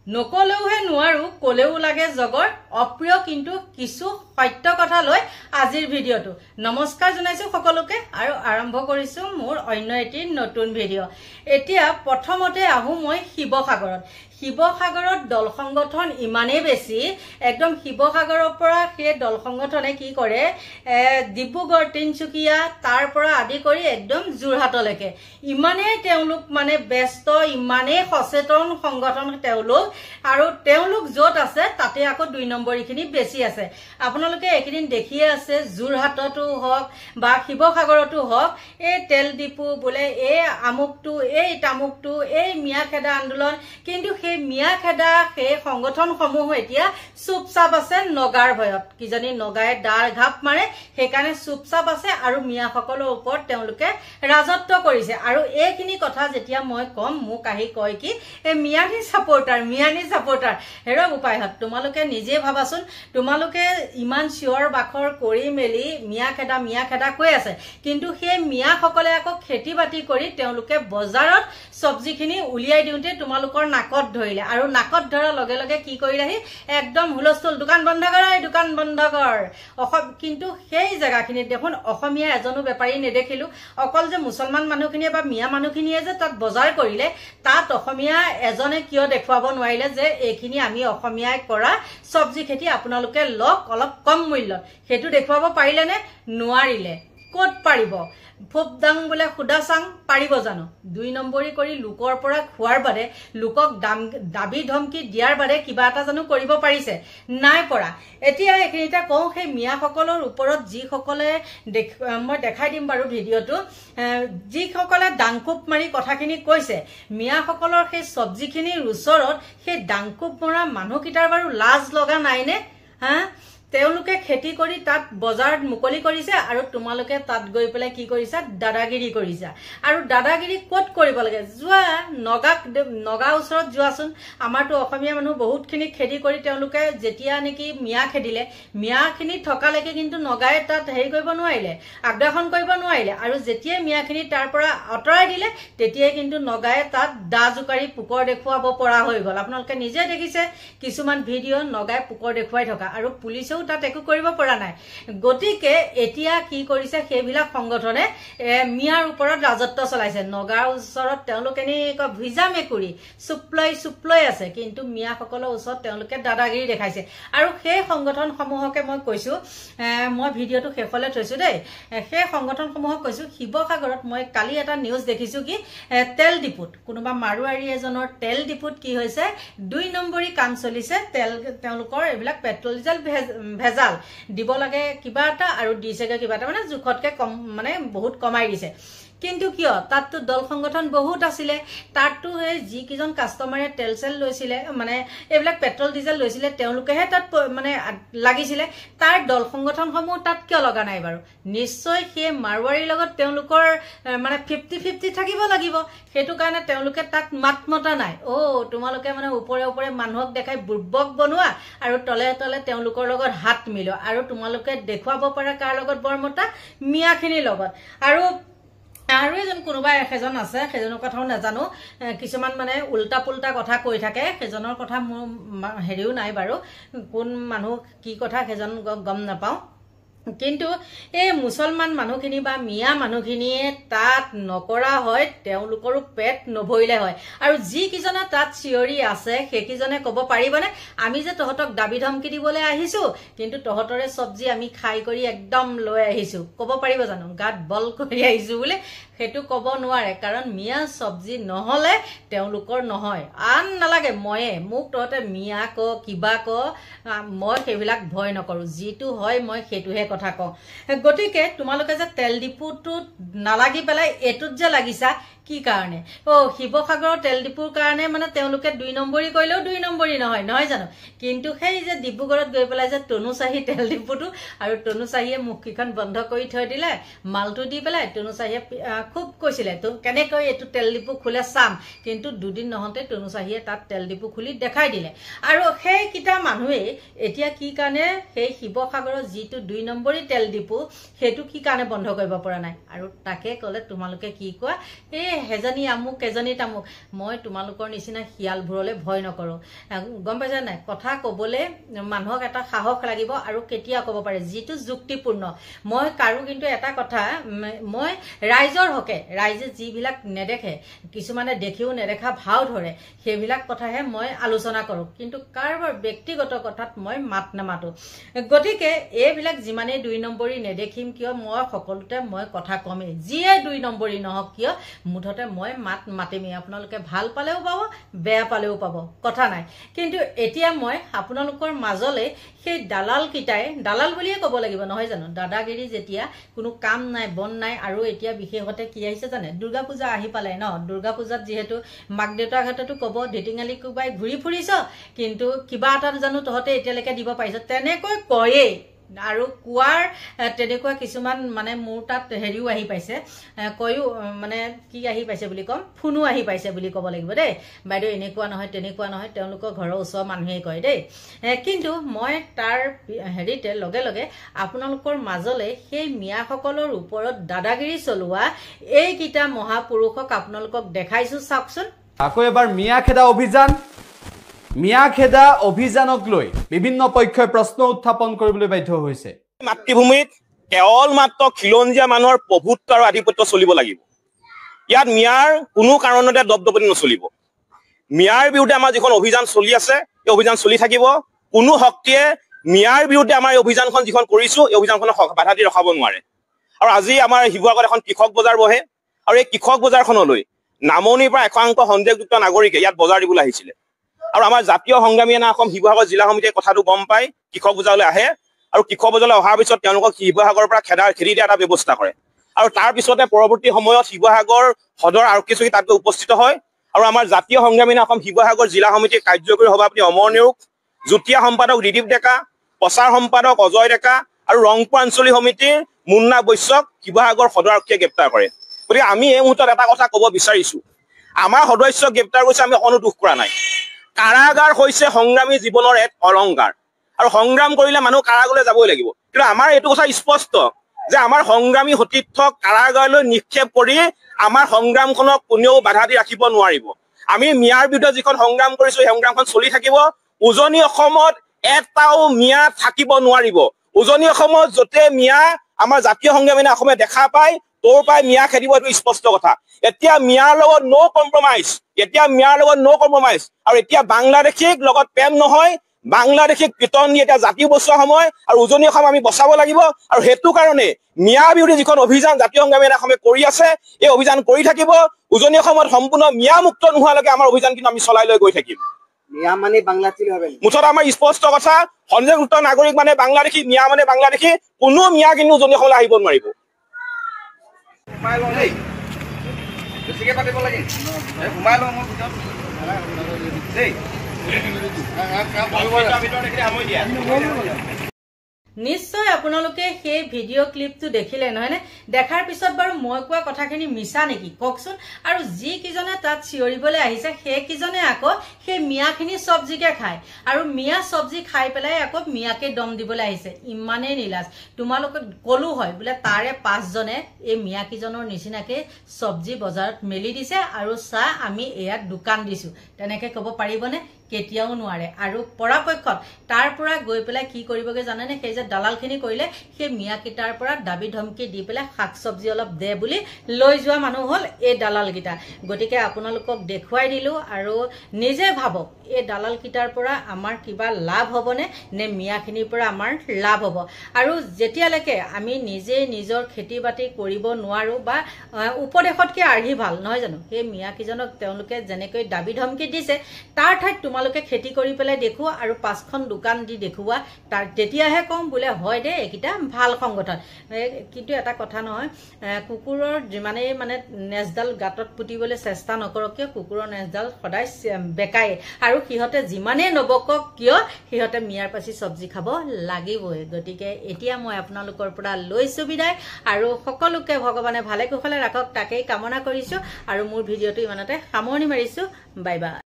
নকলেওহে নোৱাৰো কলেও লাগে জগৰ অপ্ৰিয় কিন্তু কিছু সত্য কথা লৈ আজিৰ ভিডিঅটো নমস্কাৰ জনাইছো সকলোকে আৰু আৰম্ভ কৰিছো মোৰ অন্য এটি নতুন ভিডিঅ এতিয়া প্ৰথমতে আহু মই শিৱসাগৰত দল সংগঠন ইমানেই বেছি একদম শিৱসাগৰৰ পৰা সেই দল সংগঠনে কি কৰে ডিব্ৰুগড় তিনচুকীয়া তাৰ পৰা আদি কৰি একদম যোৰহাটলৈকে ইমানেই তেওঁলোক মানে ব্যস্ত ইমানেই সচেতন সংগঠন তেওঁলোক আৰু তেওঁলোক যত আছে তাতে আকৌ 2 নম্বৰীখিনি বেছি আছে আপোনালোকে একিদিন দেখিয়ে আছে যোৰহাটতো হওক বা শিৱসাগৰতো হওক এই তেল ডিপু বোলে এই আমুকটো এই তামুকটো এই মিয়াখেদা আন্দোলন কিন্তু সেই মিয়াখেদা সেই সংগঠন সমূহ এতিয়া চুপচাপ আছে নগাৰ ভয়ত কিজানি নগায়ে ডাৰ ঘাপ মাৰে সেইকাৰণে চুপচাপ আছে আৰু মিয়াসকলৰ ওপৰত তেওঁলোকে ৰাজত্ব কৰিছে আৰু এইখিনি কথা যেতিয়া মই কম মোক আহি কয় কি এই মিয়ানী সাপোৰ্টাৰ হেৰ উপায় হাত তোমালোকে নিজে ভাবাচোন তোমালোকে ইমান চিঞৰ বাখৰ কৰি মেলি মিয়াখেদা কৈ আছে কিন্তু সেই মিয়াসকলে আকৌ খেতি বাতি কৰি তেওঁলোকে বজাৰত সবজিখিনি উলিয়াই দিওঁতে তোমালোকৰ নাকত ধৰিলে আৰু নাকত ধৰাৰ লগে লগে কি কৰিলেহি একদম হুলস্থুল দোকান বন্ধ কৰ কিন্তু সেই জায়গাখিনি দেখোন অসমীয়া এজনো বেপাৰী নেদেখিলো অকল যে মুছলমান মানুহখিনিয়ে বা মিয়া মানুহখিনিয়ে যে তাত বজাৰ কৰিলে তাত অসমীয়া এজনে কিয় দেখুৱাব নোৱাৰিলে যে এইখিনি আমি অসমীয়াই কৰা সবজি খেতি আপোনালোকে লক অলপ কম মূল্যত হেতু দেখুৱাব পাৰিলে নে নোৱাৰিলে ক'ত পাৰিব ফুপদাং বোলে খুদাচাং পাৰিব জানো 2 নম্বৰী কৰি লোকৰ পৰা খোৱাৰ বাদে লোকক দাবী ধমকি দিয়াৰ বাদে কিবা এটা জানো কৰিব পাৰিছে নাই পৰা এতিয়া এখিনিটা কওঁ সেই মিয়াসকলৰ ওপৰত যি সকলে মই দেখাই দিম বাৰু ভিডিঅটো যি সকলে ডাংকুপ মাৰি কথাখিনি কৈছে মিয়াসকলৰ সেই সবজিখিনিৰ ওচৰত সেই ডাংকুপ মৰা মানুহকিটাৰ বাৰু লাজ লগা নাইনে হা তেওঁলোকে খেতি কৰি তাত বজাৰ মুকলি কৰিছে আৰু তোমালোকে তাত গৈ পেলাই কি কৰিছা দাদাগিৰি কৰিছা আৰু দাদাগিৰি ক'ত কৰিব লাগে যোৱা নগা ওচৰত যোৱাচোন আমাৰটো অসমীয়া মানুহ বহুতখিনি খেতি কৰি তেওঁলোকে যেতিয়া নেকি মিয়া খেদিলে মিয়াখিনি থকালৈকে কিন্তু নগায়ে তাত হেৰি কৰিব নোৱাৰিলে আগ্ৰাসন কৰিব নোৱাৰিলে আৰু যেতিয়া মিয়াখিনি তাৰ পৰা অতৰাই দিলে তেতিয়াই কিন্তু নগায়ে তাত দা জুকাৰি পুকৰ দেখুৱাব পৰা হৈ গ'ল আপোনালোকে নিজে দেখিছে কিছুমান ভিডিঅ নগায়ে পুকৰ দেখুৱাই থকা আৰু পুলিচ তাত একো কৰিব পৰা নাই গতিকে এতিয়া কি কৰিছে সেইবিলাক সংগঠনে মিয়াৰ ওপৰত ৰাজত্ব চলাইছে নগাৰ ওচৰত তেওঁলোকে ভিজা মেকুৰি চুপলৈ আছে কিন্তু মিয়াসকলৰ ওচৰত তেওঁলোকে দাদাগিৰি দেখাইছে আৰু সেই সংগঠন সমূহকে মই কৈছো মই ভিডিঅটো শেষলৈ থৈছো দেই সেই সংগঠন সমূহক কৈছো শিৱসাগৰত মই কালি এটা নিউজ দেখিছো কি তেল ডিপুত কোনোবা মাৰুৱাৰী এজনৰ তেল ডিপুত কি হৈছে 2 নম্বৰী কাম চলিছে তেওঁলোকৰ এইবিলাক পেট্ৰল ডিজেল ভেজাল দিব লাগে কিবা এটা আৰু দিছেগে কিবা এটা মানে জুখতকে কম মানে বহুত কমাই দিছে কিন্তু কিয় তাতটো দল সংগঠন বহুত আছিল তাতটো এই যি কিজন কাস্টমাৰে তেল সেল লৈছিলে মানে এইবিলাক পেট্ৰল ডিজেল লৈছিলে তেওঁলোকেহে তাত মানে লাগিছিলে তাৰ দল সংগঠন সমূহ তাত কিয় লগা নাই বাৰু নিশ্চয় সেই মাৰৱাৰীৰ লগত তেওঁলোকৰ মানে 50-50 থাকিব লাগিব হেতু কাৰণে তেওঁলোকে তাত মাতমতা নাই তোমালোকে মানে ওপৰে মানুহক দেখাই বুৰ্বক বনোৱা আৰু তলে তেওঁলোকৰ লগত হাত মিলোৱা আৰু তোমালোকে দেখুৱাব পৰা কাৰ লগত বৰমতা মিয়াখিনিৰ লগত আৰু এজন কোনোবা এজন আছে সেজনৰ কথাও নাজানো কিছুমান মানে উল্টা পুল্টা কথা কৈ থাকে সেজনৰ কথা মোৰ হেৰিও নাই বাৰু কোন মানুহ কি কথা সেজন গম নাপাওঁ কিন্তু এই মুছলমান মানুহখিনি বা মিয়া মানুহখিনিয়ে তাত নকৰা হয় তেওঁলোকৰো পেট নভৰিলে হয় আৰু যি কিজনে তাত চিঞৰি আছে সেইকিজনে ক'ব পাৰিবনে আমি যে তহঁতক দাবী ধমকি দিবলৈ আহিছো কিন্তু তহঁতৰে সবজি আমি খাই কৰি একদম লৈ আহিছো ক'ব পাৰিব জানো গাত বল কৰি আহিছো বোলে হেতু ক'ব নোৱাৰে কাৰণ মিয়া সবজি নহলে তেওঁলোকৰ নহয় আন নালাগে মোক তহঁতে মিয়া ক কিবা ক মই সেইবিলাক ভয় নকৰো যিটো হয় মই সেইটোহে কথা কওঁ গতিকে তোমালোকে যে তেল ডিপুটোত নালাগি পেলাই এটুত যে লাগিছা কি কাৰণে শিৱসাগৰৰ তেল ডিপুৰ কাৰণে মানে তেওঁলোকে 2 নম্বৰী কৰিলেও 2 নম্বৰী নহয় জানো কিন্তু সেই যে ডিব্ৰুগড়ত গৈ পেলাই যে তনুচাহী তেল ডিপুটো আৰু তনুচাহীয়ে মুখখন বন্ধ কৰি থৈ দিলে মালটো দি পেলাই তনুচাহীয়ে খুব কৈছিলে তো কেনেকৈ এটো তেল ডিপু খুলে চাম কিন্তু দুদিন নহতে তনুচাহীয়ে তাত তেল ডিপু খুলি দেখাই দিলে আৰু সেই কিটা মানুহে এতিয়া কি কাৰণে সেই শিৱসাগৰৰ যিটো 2 নম্বৰী তেল ডিপু হেতু কি কাৰণে বন্ধ কৰিব পৰা নাই আৰু তাকে কলে তোমালোকে কি কোৱা এই হেজনী আমুক এজনী তামুক মই তোমালোকৰ নিচিনা শিয়ালবোৰলৈ ভয় নকৰো গম পাইছা নাই কথা কবলে মানুহক এটা সাহস লাগিব আৰু কেতিয়া কব পাৰে যিটো যুক্তিপূৰ্ণ মই কাৰো কিন্তু এটা কথা মই ৰাইজৰ হকে ৰাইজে যিবিলাক নেদেখে কিছুমানে দেখিও নেদেখা ভাও ধৰে সেইবিলাক কথাহে মই আলোচনা কৰো কিন্তু কাৰোবাৰ ব্যক্তিগত কথাত মই মাত নামাতো গতিকে এইবিলাক যিমানে 2 নম্বৰী নেদেখিম কিয় মই সকলোতে মই কথা কমে যিয়ে 2 নম্বৰী নহক কিয় মুঠতে মই মাতিমি আপোনালোকে ভাল পালেও পাব বেয়া পালেও পাব কথা নাই কিন্তু এতিয়া মই আপোনালোকৰ মাজলে সেই দালাল কিটাই দালাল বুলিয়ে ক'ব লাগিব নহয় জানো দাদাগিৰি যেতিয়া কোনো কাম নাই বন নাই আৰু এতিয়া বিশেষতে কি আহিছে জানে দুৰ্গা পূজা আহি পালে ন দুৰ্গা পূজাত যেহেতু মাক দেউতাকহঁতেতো ক'ব ঢেটিঙালি কোবাই ঘূৰি ফুৰিছ কিন্তু কিবা এটা জানো তহঁতে এতিয়ালৈকে দিব পাৰিছ তেনেকৈ কয়ে আৰু কোৱাৰ তেনেকুৱা কিছুমান মানে মোৰ তাত হেৰিও আহি পাইছে কয়ো মানে কি আহি পাইছে বুলি কম ফোনো আহি পাইছে বুলি ক'ব লাগিব দেই বাইদেউ এনেকুৱা নহয় তেনেকুৱা নহয় তেওঁলোকৰ ঘৰৰ ওচৰৰ মানুহে কয় দেই কিন্তু মই তাৰ হেৰিতে লগে লগে আপোনালোকৰ মাজলে সেই মিয়াসকলৰ ওপৰত দাদাগিৰি চলোৱা এইকেইটা মহাপুৰুষক আপোনালোকক দেখাইছো চাওকচোন আকৌ এবাৰ মিয়াখেদা অভিযান মিয়াখেদা অভিযানক লৈ বিভিন্ন পক্ষই প্ৰশ্ন উত্থাপন কৰিবলৈ বাধ্য হৈছে মাতৃভূমিত কেৱল মাত্ৰ খিলঞ্জীয়া মানুহৰ প্ৰভুত্ব আৰু আধিপত্য চলিব লাগিব ইয়াত মিয়াৰ কোনো কাৰণতে দবদবনি নচলিব মিয়াৰ বিৰুদ্ধে আমাৰ যিখন অভিযান চলি আছে এই অভিযান চলি থাকিব কোনো শক্তিয়ে মিয়াৰ বিৰুদ্ধে আমাৰ এই অভিযানখন যিখন কৰিছো এই অভিযানখনক বাধা দি ৰখাব নোৱাৰে আৰু আজি আমাৰ শিৱসাগৰত এখন কৃষক বজাৰ বহে আৰু এই কৃষক বজাৰখনলৈ নামনিৰ পৰা একাংশ সন্দেহযুক্ত নাগৰিকে ইয়াত বজাৰ দিবলৈ আহিছিলে আৰু আমাৰ জাতীয় সংগ্ৰামী সেনা অসম শিৱসাগৰ জিলা সমিতিয়ে কথাটো গম পাই কৃষক বজাৰলৈ আহে আৰু কৃষক বজাৰলৈ অহাৰ পিছত তেওঁলোকক শিৱসাগৰৰ পৰা খেদি দিয়া এটা ব্যৱস্থা কৰে আৰু তাৰ পিছতে পৰৱৰ্তী সময়ত শিৱসাগৰ সদৰ আৰক্ষী চকী তাত উপস্থিত হয় আৰু আমাৰ জাতীয় সংগ্ৰামী সেনা অসম শিৱসাগৰ জিলা সমিতিৰ কাৰ্যকৰী সভাপতি অমৰ নেওগ যুটীয়া সম্পাদক ৰিদীপ ডেকা প্ৰচাৰ সম্পাদক অজয় ডেকা আৰু ৰংপুৰ আঞ্চলিক সমিতিৰ মুন্না বৈশ্যক শিৱসাগৰ সদৰ আৰক্ষীয়ে গ্ৰেপ্তাৰ কৰে গতিকে আমি এই মুহূৰ্তত এটা কথা ক'ব বিচাৰিছো আমাৰ সদস্য গ্ৰেপ্তাৰ কৰিছে আমি অকণো দুখ কৰা নাই কাৰাগাৰ হৈছে সংগ্ৰামী জীৱনৰ এক অলংকাৰ আৰু সংগ্ৰাম কৰিলে মানুহ কাৰাগাৰলৈ যাবই লাগিব কিন্তু আমাৰ এইটো কথা স্পষ্ট যে আমাৰ সংগ্ৰামী সতীৰ্থক কাৰাগাৰলৈ নিক্ষেপ কৰি আমাৰ সংগ্ৰামখনক কোনেও বাধা দি ৰাখিব নোৱাৰিব আমি মিয়াৰ বিৰুদ্ধে যিখন সংগ্ৰাম কৰিছো সেই সংগ্ৰামখন চলি থাকিব উজনি অসমত এটাও মিয়া থাকিব নোৱাৰিব উজনি অসমত যতে মিয়া আমাৰ জাতীয় সংগ্ৰামী অসমে দেখা পায় তোৰ পাই মিয়া খেদিব এইটো স্পষ্ট কথা এতিয়া মিয়াৰ লগত নো কম্প্ৰমাইজ আৰু এতিয়া বাংলাদেশীক লগত প্ৰেম নহয় বাংলাদেশীক পিটন দি এতিয়া জাতি বচোৱা সময় আৰু উজনি অসম আমি বচাব লাগিব আৰু সেইটো কাৰণে মিয়া বিৰোধী যিখন অভিযান জাতীয় সংগ্ৰামী অসমে কৰি আছে এই অভিযান কৰি থাকিব উজনি অসমত সম্পূৰ্ণ মিয়া মুক্ত নোহোৱালৈকে আমাৰ অভিযান কিন্তু আমি চলাই লৈ গৈ থাকিম মিয়া মানে বাংলাদেশী হবে মুঠত আমাৰ স্পষ্ট কথা সন্দেহযুক্ত নাগৰিক মানে বাংলাদেশী মিয়া মানে বাংলাদেশী কোনো মিয়া কিন্তু উজনি অসমলৈ আহিব নোৱাৰিব বেছিকে পাতিব লাগে ঘুমাই লওঁ মোৰ ভিতৰত দেই নিশ্চয় আপোনালোকে সেই ভিডিঅ' ক্লিপটো দেখিলে নহয় নে দেখাৰ পিছত বাৰু মই কোৱা কথাখিনি মিছা নেকি কওকচোন আৰু যি কিজনে তাত চিঞৰিবলৈ আহিছে সেই কিজনে আকৌ সেই মিয়াখিনি চব্জিকে খায় আৰু মিয়া চব্জি খাই পেলাই আকৌ মিয়াকে দম দিবলৈ আহিছে ইমানেই নিলাজ তোমালোকে কলো হয় বোলে তাৰে 5 জনে এই মিয়া কিজনৰ নিচিনাকে চব্জি বজাৰত মেলি দিছে আৰু চাহ আমি এয়াত দোকান দিছো তেনেকে ক'ব পাৰিবনে কেতিয়াও নোৱাৰে আৰু পৰাপক্ষত তাৰ পৰা গৈ পেলাই কি কৰিবগে জানেনে সেই যে দালালখিনি কৰিলে সেই মিয়াকিটাৰ পৰা দাবী ধমকি দি পেলাই শাক চব্জি অলপ দে বুলি লৈ যোৱা মানুহ হ'ল এই দালালকিটা গতিকে আপোনালোকক দেখুৱাই দিলো আৰু নিজে ভাবক এই দালালকিটাৰ পৰা আমাৰ কিবা লাভ হ'বনে নে মিয়াখিনিৰ পৰা আমাৰ লাভ হ'ব আৰু যেতিয়ালৈকে আমি নিজে নিজৰ খেতি বাতি কৰিব নোৱাৰো বা উপদেশতকৈ আৰ্হি ভাল নহয় জানো সেই মিয়াকিজনক তেওঁলোকে যেনেকৈ দাবী ধমকি দিছে তাৰ ঠাইত তোমালোকে খেতি কৰি পেলাই দেখুৱা আৰু 5খন দোকান দি দেখুৱা তাৰ তেতিয়াহে কম বোলে হয় দে এইকিটা ভাল সংগঠন কিন্তু এটা কথা নহয় কুকুৰৰ যিমানেই মানে নেজডাল গাতত পুতিবলৈ চেষ্টা নকৰক কিয় কুকুৰৰ নেজডাল সদায় বেকায় আৰু সিহঁতে যিমানেই নবকক কিয় সিহঁতে মিয়াৰ পাছি চব্জি খাব লাগিবই গতিকে এতিয়া মই আপোনালোকৰ পৰা লৈছো বিদায় আৰু সকলোকে ভগৱানে ভালে কুশলে ৰাখক তাকেই কামনা কৰিছো আৰু মোৰ ভিডিঅ'টো ইমানতে সামৰণি মাৰিছো বাই বাই